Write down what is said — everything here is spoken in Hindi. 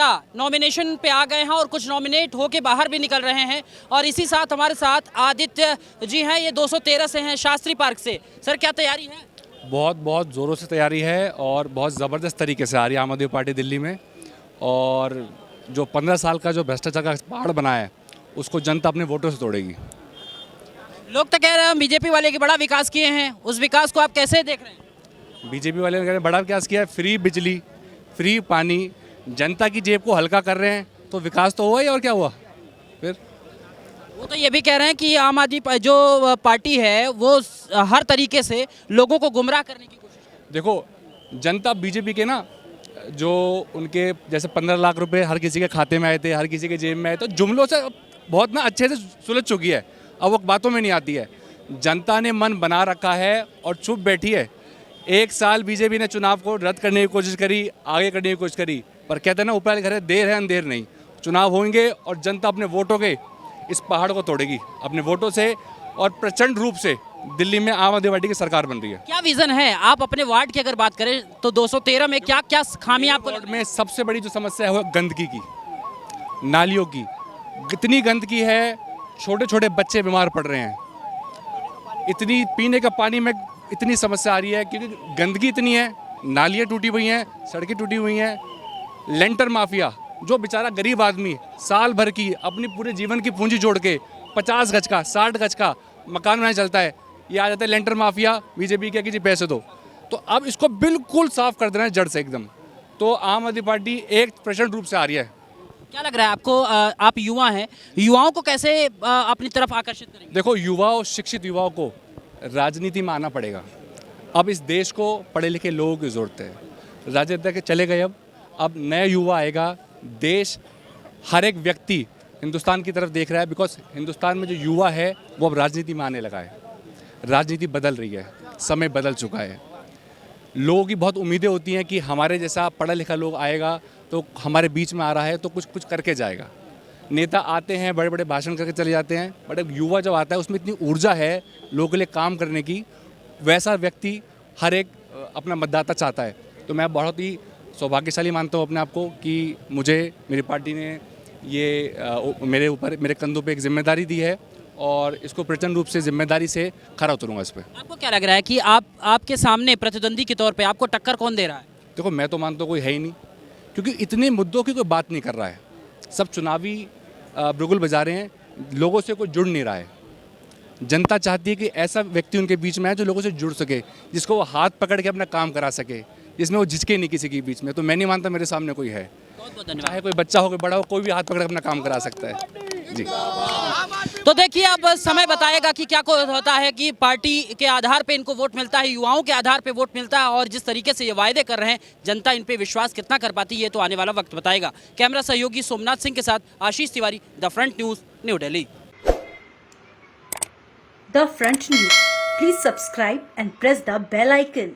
नेता नॉमिनेशन पे आ गए हैं और कुछ नॉमिनेट होके बाहर भी निकल रहे हैं। और इसी साथ हमारे साथ आदित्य जी हैं, ये 213 से हैं, शास्त्री पार्क से। सर क्या तैयारी है? बहुत ज़ोरों से तैयारी है और बहुत ज़बरदस्त तरीके से आ रही है आम आदमी पार्टी दिल्ली में। और जो 15 साल का जो भ्रष्टाचार का पहाड़ बनाया है उसको जनता अपने वोटों से तोड़ेगी। लोग तो कह रहे हैं बीजेपी वाले की बड़ा विकास किए हैं, उस विकास को आप कैसे देख रहे हैं? बीजेपी वाले ने बड़ा विकास किया है, फ्री बिजली, फ्री पानी, जनता की जेब को हल्का कर रहे हैं, तो विकास तो हुआ ही, और क्या हुआ फिर। वो तो ये भी कह रहे हैं कि आम आदमी जो पार्टी है वो हर तरीके से लोगों को गुमराह करने की कोशिश कर रही है। देखो, जनता बीजेपी के ना, जो उनके जैसे 15 लाख रुपए हर किसी के खाते में आए थे, हर किसी के जेब में आए, तो जुमलों से बहुत ना अच्छे से सुलझ चुकी है, अब वो बातों में नहीं आती है। जनता ने मन बना रखा है और चुप बैठी है। 1 साल बीजेपी ने चुनाव को रद्द करने की कोशिश करी, आगे करने की कोशिश करी, पर कहते हैं ना ऊपर वाले घर है, देर है अंधेर नहीं। चुनाव होंगे और जनता अपने वोटों के इस पहाड़ को तोड़ेगी अपने वोटों से, और प्रचंड रूप से दिल्ली में आम आदमी पार्टी की सरकार बन रही है। क्या विजन है? आप अपने वार्ड की अगर बात करें तो 213 में क्या क्या खामियां आपको वार्ड में सबसे बड़ी जो समस्या है वो गंदगी की, नालियों की। इतनी गंदगी है, छोटे छोटे बच्चे बीमार पड़ रहे हैं। इतनी पीने का पानी में इतनी समस्या आ रही है क्योंकि गंदगी इतनी है, नालियाँ टूटी हुई हैं, सड़कें टूटी हुई हैं। लेंटर माफिया, जो बेचारा गरीब आदमी साल भर की अपनी पूरे जीवन की पूंजी जोड़ के 50 गज का 60 गज का मकान बनाने चलता है, ये आ जाता है लेंटर माफिया, बीजेपी क्या कि जी पैसे दो। तो अब इसको बिल्कुल साफ कर देना है जड़ से एकदम। तो आम आदमी पार्टी एक प्रचंड रूप से आ रही है। क्या लग रहा है आपको? आप युवा हैं, युवाओं को कैसे अपनी तरफ आकर्षित करेंगे? देखो, युवाओं, शिक्षित युवाओं को राजनीति में आना पड़ेगा। अब इस देश को पढ़े लिखे लोगों की ज़रूरत है। राजनीति के चले गए, अब नया युवा आएगा। देश, हर एक व्यक्ति हिंदुस्तान की तरफ देख रहा है, बिकॉज हिंदुस्तान में जो युवा है वो अब राजनीति में आने लगा है। राजनीति बदल रही है, समय बदल चुका है। लोगों की बहुत उम्मीदें होती हैं कि हमारे जैसा पढ़ा लिखा लोग आएगा तो हमारे बीच में आ रहा है तो कुछ कुछ करके जाएगा। नेता आते हैं, बड़े बड़े भाषण करके चले जाते हैं, बट एक युवा जब आता है उसमें इतनी ऊर्जा है लोगों के लिए काम करने की, वैसा व्यक्ति हर एक अपना मतदाता चाहता है। तो मैं बहुत ही सौभाग्यशाली मानता हूँ अपने आप को कि मुझे मेरी पार्टी ने ये मेरे ऊपर, मेरे कंधों पे एक जिम्मेदारी दी है और इसको प्रचंड रूप से जिम्मेदारी से खरा उतरूंगा इस पर। आपको क्या लग रहा है कि आपके सामने प्रतिद्वंदी के तौर पे आपको टक्कर कौन दे रहा है? देखो, मैं तो मानता हूँ कोई है ही नहीं, क्योंकि इतने मुद्दों की कोई बात नहीं कर रहा है। सब चुनावी बिगुल बजा रहे हैं, लोगों से कोई जुड़ नहीं रहा है। जनता चाहती है कि ऐसा व्यक्ति उनके बीच में है जो लोगों से जुड़ सके, जिसको वो हाथ पकड़ के अपना काम करा सके, जिसमें वो झिझके नहीं किसी के बीच में। तो मैं नहीं मानता मेरे सामने कोई है। बहुत बहुत धन्यवाद। चाहे कोई बच्चा हो, कोई बड़ा हो, कोई भी हाथ पकड़ के अपना काम करा सकता है। जी। तो देखिए, अब समय बताएगा कि क्या होता है कि पार्टी के आधार पे इनको वोट मिलता है, युवाओं के आधार पे वोट मिलता है, और जिस तरीके से ये वायदे कर रहे हैं जनता इन पे विश्वास कितना कर पाती है, तो आने वाला वक्त बताएगा। कैमरा सहयोगी सोमनाथ सिंह के साथ Ashish Tiwari, the Front News, New Delhi. The Front News. Please subscribe and press the bell icon.